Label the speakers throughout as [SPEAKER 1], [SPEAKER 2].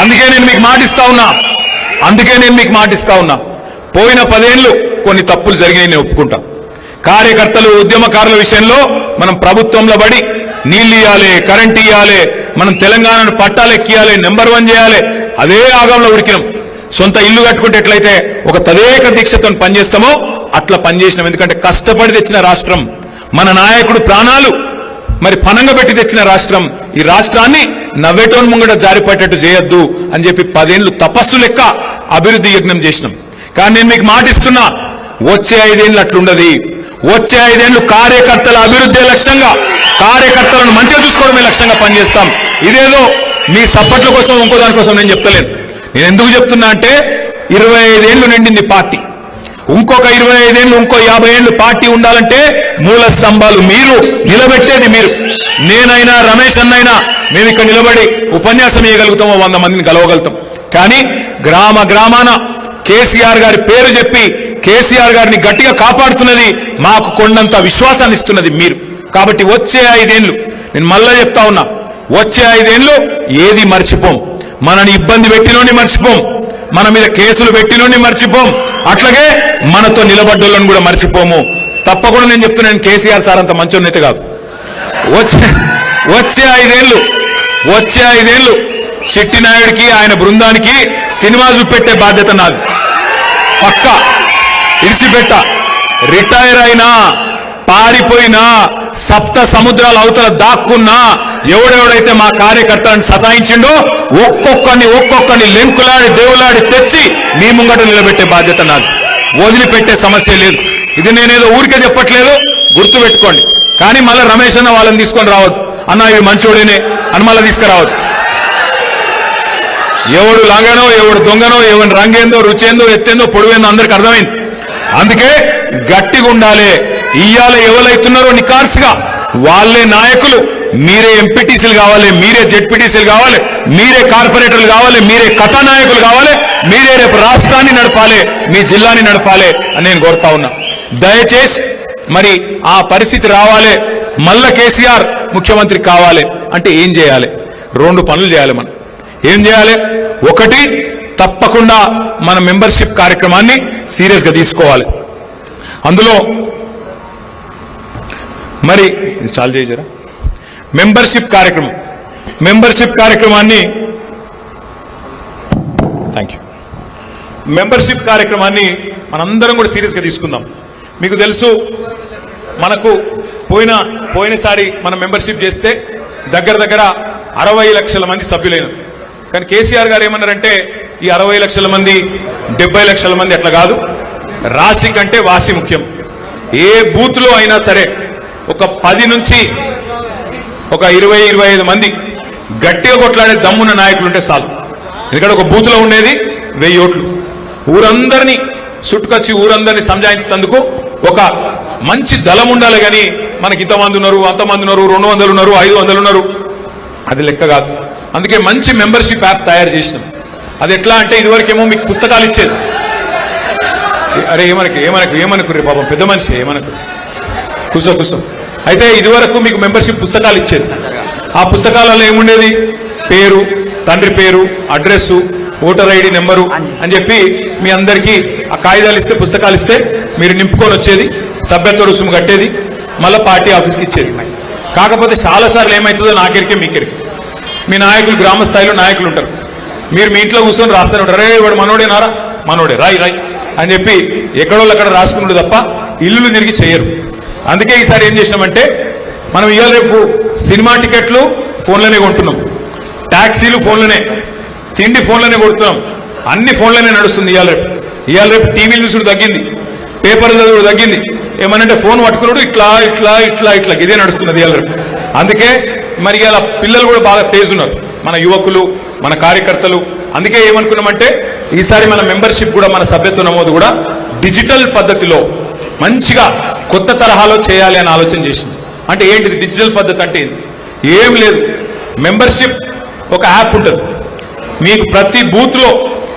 [SPEAKER 1] అందుకే నేను మీకు మాటిస్తా ఉన్నా పోయిన 10 ఏళ్ళు కొన్ని తప్పులు జరిగినాయి నేను ఒప్పుకుంటా. కార్యకర్తలు ఉద్యమకారుల విషయంలో మనం ప్రభుత్వంలో పడి నీళ్లు ఇవ్వాలి, కరెంట్ ఇవ్వాలి, మనం తెలంగాణను పట్టాలెక్కియాలి, నెంబర్ 1 చేయాలి, అదే ఆగంలో ఉడికినాం. సొంత ఇల్లు కట్టుకుంటే ఎట్లయితే ఒక తదేక దీక్షతో పనిచేస్తామో అట్లా పనిచేసినాం. ఎందుకంటే కష్టపడి తెచ్చిన రాష్ట్రం, మన నాయకుడు ప్రాణాలు మరి పనంగా పెట్టి తెచ్చిన రాష్ట్రం. ఈ రాష్ట్రాన్ని నవ్వేటోన్ ముంగట జారిపట్టేట్టు చేయొద్దు అని చెప్పి 10 ఏళ్ళు తపస్సు లెక్క అభివృద్ధి యజ్ఞం చేసినాం. కానీ నేను మీకు మాటిస్తున్నా, వచ్చే 5 ఏళ్ళు అట్లుండదు. వచ్చే 5 ఏళ్ళు కార్యకర్తల అభివృద్ధి లక్ష్యంగా, కార్యకర్తలను మంచిగా చూసుకోవడమే లక్ష్యంగా పనిచేస్తాం. ఇదేదో మీ సప్పట్ల కోసం ఇంకో దానికోసం నేను చెప్తలేను. నేను ఎందుకు చెప్తున్నా అంటే 25 ఏళ్ళు నిండింది పార్టీ. ఇంకొక 25 ఏళ్ళు, ఇంకో 50 ఏళ్ళు పార్టీ ఉండాలంటే మూల స్తంభాలు మీరు, నిలబెట్టేది మీరు. నేనైనా రమేష్ అన్నైనా మేము ఇక్కడ నిలబడి ఉపన్యాసం ఇవ్వగలుగుతామో 100 మందిని కలవగలుగుతాం. కానీ గ్రామ గ్రామాన కేసీఆర్ గారి పేరు చెప్పి కేసీఆర్ గారిని గట్టిగా కాపాడుతున్నది, మాకు కొండంత విశ్వాసాన్ని ఇస్తున్నది మీరు. కాబట్టి వచ్చే 5 ఏళ్ళు నేను మళ్ళా చెప్తా ఉన్నా, వచ్చే 5 ఏళ్ళు ఏది మర్చిపోం. మనని ఇబ్బంది పెట్టినోని మర్చిపోం, మన మీద కేసులు పెట్టినోని మర్చిపోం, అట్లాగే మనతో నిలబడ్డోళ్ళని కూడా మర్చిపోము. తప్పకుండా నేను చెప్తున్నాను, కేసీఆర్ సార్ అంత మంచోన్నైతే కాదు. వచ్చే 5 ఏళ్ళు చిట్టినాయుడికి ఆయన బృందానికి సినిమా చూపెట్టే బాధ్యత నాది. పక్క ఇడిసిపెట్ట, రిటైర్ అయినా, పారిపోయినా, సప్త సముద్రాల అవతల దాక్కున్నా ఎవడెవడైతే మా కార్యకర్తలను సతాయించిండో ఒక్కొక్కని లెంకులాడి దేవులాడి తెచ్చి మీ ముంగట నిలబెట్టే బాధ్యత నాది. వదిలిపెట్టే సమస్య లేదు. ఇది నేనేదో ఊరికే చెప్పట్లేదు, గుర్తు పెట్టుకోండి. కానీ మళ్ళీ రమేష్ అన్న వాళ్ళని తీసుకొని రావద్దు, అన్న ఇవి మంచోడేనే అని మళ్ళీ తీసుకురావద్దు. ఎవడు లాగానో, ఎవడు దొంగనో, ఎవరి రంగేందో, రుచేందో, ఎత్తేందో, పొడువేందో అందరికి అర్థమైంది. అందుకే గట్టిగా ఉండాలి. ఇయ్యాల ఎవరైతున్నారో నికార్సుగా వాళ్ళే నాయకులు. మీరే ఎంపీటీసీలు కావాలి, మీరే జెడ్పీటీసీలు కావాలి, మీరే కార్పొరేటర్లు కావాలి, మీరే కథానాయకులు కావాలి, మీరే రేపు రాష్ట్రాన్ని నడపాలి, మీ జిల్లాని నడపాలి అని నేను కోరుతా ఉన్నా. దయచేసి మరి ఆ పరిస్థితి రావాలి, మళ్ళా కేసీఆర్ ముఖ్యమంత్రి కావాలి అంటే ఏం చేయాలి? 2 పనులు చేయాలి. మనం ఏం చేయాలి? ఒకటి, తప్పకుండా మన మెంబర్షిప్ కార్యక్రమాన్ని సీరియస్ గా తీసుకోవాలి. అందులో మరి చాలు చేయజరా మెంబర్షిప్ కార్యక్రమాన్ని మెంబర్షిప్ కార్యక్రమాన్ని మనందరం కూడా సీరియస్ గా తీసుకుందాం. మీకు తెలుసు, మనకు పోయినసారి మనం మెంబర్షిప్ చేస్తే దగ్గర 60 లక్షల మంది సభ్యులైనారు. కానీ కేసీఆర్ గారు ఏమన్నారంటే ఈ 60 లక్షల మంది 70 లక్షల మంది అట్లా కాదు, రాశి కంటే వాసి ముఖ్యం. ఏ బూత్ లో అయినా సరే ఒక 10 నుంచి ఒక 20-25 మంది గట్టిగా కొట్లాడే దమ్మున్న నాయకులు ఉంటే చాలు. ఎందుకంటే ఒక బూత్ లో ఉండేది 1000 ఓట్లు. ఊరందరినీ చుట్టుకొచ్చి ఊరందరినీ సంజాయించేందుకు ఒక మంచి దళం ఉండాలి. కానీ మనకి ఇంతమంది ఉన్నారు, అంతమంది ఉన్నారు, 200 ఉన్నారు, 500 ఉన్నారు, అది లెక్క కాదు. అందుకే మంచి మెంబర్షిప్ యాప్ తయారు చేసినాం. అది ఎట్లా అంటే ఇదివరకేమో మీకు పుస్తకాలు ఇచ్చేది. అరే ఏమనుకు రే పాపం పెద్ద మనిషి ఏమనుకు కూసో. అయితే ఇదివరకు మీకు మెంబర్షిప్ పుస్తకాలు ఇచ్చేది. ఆ పుస్తకాలలో ఏముండేది? పేరు, తండ్రి పేరు, అడ్రస్సు, ఓటర్ ఐడి నెంబరు అని చెప్పి మీ అందరికీ ఆ కాగితాలు ఇస్తే, పుస్తకాలు ఇస్తే మీరు నింపుకొని వచ్చేది, సభ్యత్వ రుసుము కట్టేది, మళ్ళీ పార్టీ ఆఫీస్కి ఇచ్చేది. కాకపోతే చాలాసార్లు ఏమవుతుందో నాకెరికే మీకెరికి, మీ నాయకులు గ్రామ స్థాయిలో నాయకులు ఉంటారు, మీరు మీ ఇంట్లో కూర్చొని రాస్తూనే ఉంటారు. అరే వాడు మనోడేనారా, మనోడే, రాయి అని చెప్పి ఎక్కడోళ్ళు అక్కడ రాసుకుంటాడు తప్ప ఇల్లులు తిరిగి చేయరు. అందుకే ఈసారి ఏం చేసినామంటే, మనం ఇవాళ రేపు సినిమా టికెట్లు ఫోన్లోనే కొంటున్నాం, ట్యాక్సీలు ఫోన్లోనే, తిండి ఫోన్లోనే కొడుతున్నాం, అన్ని ఫోన్లోనే నడుస్తుంది. ఇవాళ రేపు టీవీలు చూసుడు తగ్గింది, పేపర్లు చదువుడు తగ్గింది. ఏమనంటే ఫోన్ పట్టుకున్నాడు ఇట్లా ఇదే నడుస్తున్నది ఇవాళ రేపు. అందుకే మరి ఇలా పిల్లలు కూడా బాగా తేజున్నారు, మన యువకులు, మన కార్యకర్తలు. అందుకే ఏమనుకున్నామంటే ఈసారి మన మెంబర్షిప్ కూడా, మన సభ్యత్వ నమోదు కూడా డిజిటల్ పద్ధతిలో మంచిగా కొత్త తరహాలో చేయాలి అని ఆలోచన చేసింది. అంటే ఏంటిది డిజిటల్ పద్ధతి అంటే? ఏం లేదు, మెంబర్షిప్ ఒక యాప్ ఉంటుంది. మీకు ప్రతి బూత్ లో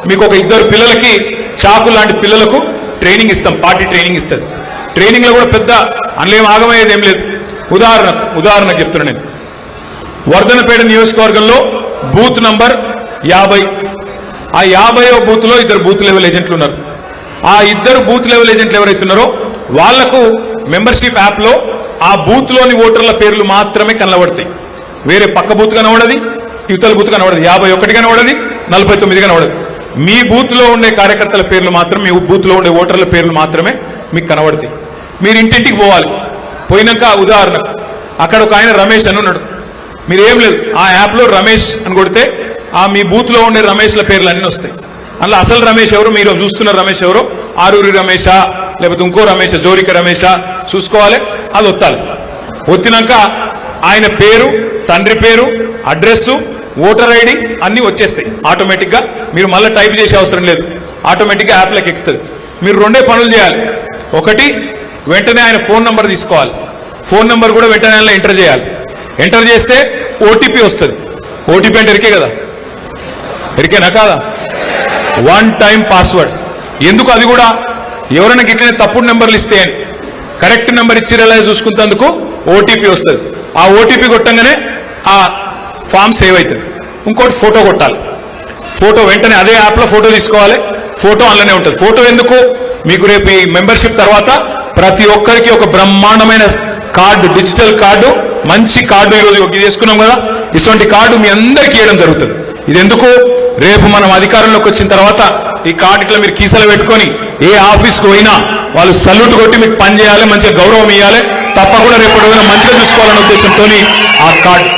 [SPEAKER 1] మీకు ఒక 2 పిల్లలకి, చాకు లాంటి పిల్లలకు ట్రైనింగ్ ఇస్తాం, పార్టీ ట్రైనింగ్ ఇస్తుంది. ట్రైనింగ్ లో కూడా పెద్ద అందులో ఏం ఆగమయ్యేది ఏం లేదు. ఉదాహరణకు చెప్తున్నా నేను, వర్ధనపేట నియోజకవర్గంలో బూత్ నంబర్ 50. ఆ 50వ బూత్లో 2 బూత్ లెవెల్ ఏజెంట్లు ఉన్నారు. ఆ 2 బూత్ లెవెల్ ఏజెంట్లు ఎవరైతున్నారో వాళ్లకు మెంబర్షిప్ యాప్లో ఆ బూత్లోని ఓటర్ల పేర్లు మాత్రమే కనబడతాయి. వేరే పక్క బూత్ కనబడది, ఇవతల బూత్ కనబడదు, 51 కనబడది, 49 కనబడదు. మీ బూత్లో ఉండే కార్యకర్తల పేర్లు మాత్రం, మీ బూత్లో ఉండే ఓటర్ల పేర్లు మాత్రమే మీకు కనబడతాయి. మీరు ఇంటింటికి పోవాలి. పోయినాక ఉదాహరణ అక్కడ ఒక ఆయన రమేష్ అని ఉన్నాడు. మీరు ఏం లేదు, ఆ యాప్లో రమేష్ అని కొడితే ఆ మీ బూత్లో ఉండే రమేష్ల పేర్లు అన్నీ వస్తాయి. అందులో అసలు రమేష్ ఎవరు, మీరు చూస్తున్న రమేష్ ఎవరు, ఆరూరి రమేషా లేకపోతే ఇంకో రమేష, జోరిక రమేషా చూసుకోవాలి. అది ఒత్తాలి. ఒత్తినాక ఆయన పేరు, తండ్రి పేరు, అడ్రస్, ఓటర్ ఐడి అన్నీ వచ్చేస్తాయి ఆటోమేటిక్గా. మీరు మళ్ళీ టైప్ చేసే అవసరం లేదు, ఆటోమేటిక్గా యాప్లోకి ఎక్కుతుంది. మీరు 2 పనులు చేయాలి. ఒకటి, వెంటనే ఆయన ఫోన్ నంబర్ తీసుకోవాలి. ఫోన్ నంబర్ కూడా వెంటనే ఆయన ఎంటర్ చేయాలి. ఎంటర్ చేస్తే ఓటీపీ వస్తుంది. ఓటీపీ అంటే ఎరికే కదా, ఎరికేనా కాదా? 1 టైం పాస్వర్డ్. ఎందుకు అది కూడా ఎవరైనా గిట్లనే తప్పుడు నెంబర్లు ఇస్తే అని, కరెక్ట్ నెంబర్ ఇచ్చిరేలా చూసుకుంటేందుకు ఓటీపీ వస్తుంది. ఆ ఓటీపీ కొట్టంగానే ఆ ఫామ్ సేవ్ అవుతుంది. ఇంకోటి ఫోటో కొట్టాలి. ఫోటో వెంటనే అదే యాప్లో ఫోటో తీసుకోవాలి. ఫోటో అందులోనే ఉంటుంది. ఫోటో ఎందుకు, మీకు రేపు ఈ మెంబర్షిప్ తర్వాత ప్రతి ఒక్కరికి ఒక బ్రహ్మాండమైన కార్డు, డిజిటల్ కార్డు, మంచి కార్డు ఈరోజు ఇది చేసుకున్నాం కదా, ఇటువంటి కార్డు మీ అందరికీ ఇవ్వడం జరుగుతుంది. ఇది ఎందుకు, రేపు మనం అధికారంలోకి వచ్చిన తర్వాత ఈ కార్డు ఇట్లా మీరు కీసలు పెట్టుకొని ఏ ఆఫీస్కి పోయినా వాళ్ళు సల్యూట్ కొట్టి మీకు పని చేయాలి, మంచిగా గౌరవం ఇవ్వాలి, తప్పకుండా రేపు మంచిగా చూసుకోవాలనే ఉద్దేశంతో ఆ కార్డు.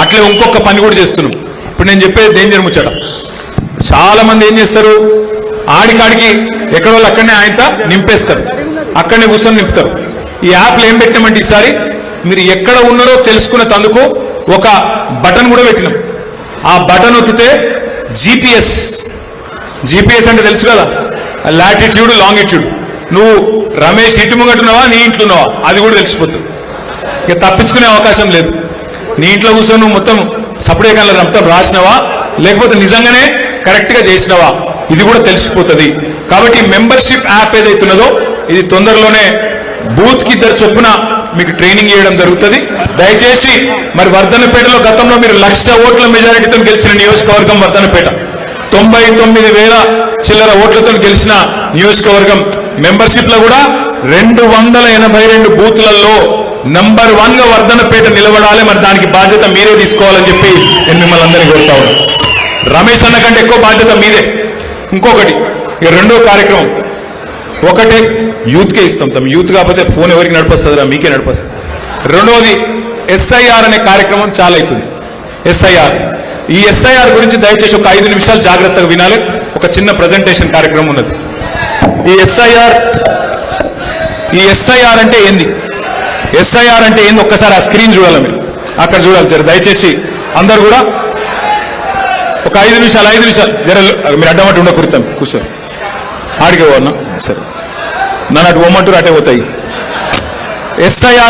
[SPEAKER 1] అట్లే ఇంకొక పని కూడా చేస్తున్నాం. ఇప్పుడు నేను చెప్పేది డేంజర్ ముచ్చట. చాలా మంది ఏం చేస్తారు, ఆడికాడికి ఎక్కడో అక్కడనే ఆయనతో నింపేస్తారు, అక్కడనే కూర్చొని నింపుతారు. ఈ యాప్లో ఏం పెట్టినామంటే ఈసారి మీరు ఎక్కడ ఉన్నారో తెలుసుకునే తందుకు ఒక బటన్ కూడా పెట్టినాం. ఆ బటన్ ఒత్తితే జీపీఎస్ అంటే తెలుసు కదా, లాటిట్యూడ్, లాంగిట్యూడ్, నువ్వు రమేష్ ఇటు ముంగట్టున్నావా, నీ ఇంట్లో ఉన్నావా, అది కూడా తెలిసిపోతుంది. ఇక తప్పించుకునే అవకాశం లేదు. నీ ఇంట్లో కూర్చొని నువ్వు మొత్తం సపరేట్ కలర్ మొత్తం రాసినవా, లేకపోతే నిజంగానే కరెక్ట్గా చేసినవా, ఇది కూడా తెలిసిపోతుంది. కాబట్టి మెంబర్షిప్ యాప్ ఏదైతున్నదో ఇది తొందరలోనే బూత్కి 2 చొప్పున మీకు ట్రైనింగ్ చేయడం జరుగుతుంది. దయచేసి మరి వర్ధన్నపేటలో గతంలో మీరు 1,00,000 ఓట్ల మెజారిటీతో గెలిచిన నియోజకవర్గం వర్ధన్నపేట, 99,000 చిల్లర ఓట్లతో గెలిచిన నియోజకవర్గం. మెంబర్షిప్ లో కూడా 282 బూత్లలో నంబర్ 1గా వర్ధన్నపేట నిలబడాలి. మరి దానికి బాధ్యత మీరే తీసుకోవాలని చెప్పి నేను మిమ్మల్ని అందరినీ కోరుతా ఉన్నాను. రమేష్ అన్న కంటే ఎక్కువ బాధ్యత మీదే. ఇంకొకటి, ఇక 2వ కార్యక్రమం, ఒకటి యూత్కే ఇస్తాం. యూత్ కాకపోతే ఫోన్ ఎవరికి నడిపిస్తుందిరా, మీకే నడిపిస్తుంది. 2వది ఎస్ఐఆర్ అనే కార్యక్రమం చాలా అవుతుంది. ఎస్ఐఆర్, ఈ ఎస్ఐఆర్ గురించి దయచేసి ఒక 5 నిమిషాలు జాగ్రత్తగా వినాలి. ఒక చిన్న ప్రజెంటేషన్ కార్యక్రమం ఉన్నది. ఈ ఎస్ఐఆర్ అంటే ఏంది, ఎస్ఐఆర్ అంటే ఏంది ఒక్కసారి ఆ స్క్రీన్ చూడాలి, మీరు అక్కడ చూడాలి. జర దయచేసి అందరు కూడా ఒక 5 నిమిషాలు జర మీరు అడ్డమట్టు ఉండకూడతాం, కూర్చొని ఆడికే పోన్నా సరే, నన్ను అటు పోమంటారు అటే పోతాయి. ఎస్ఐఆర్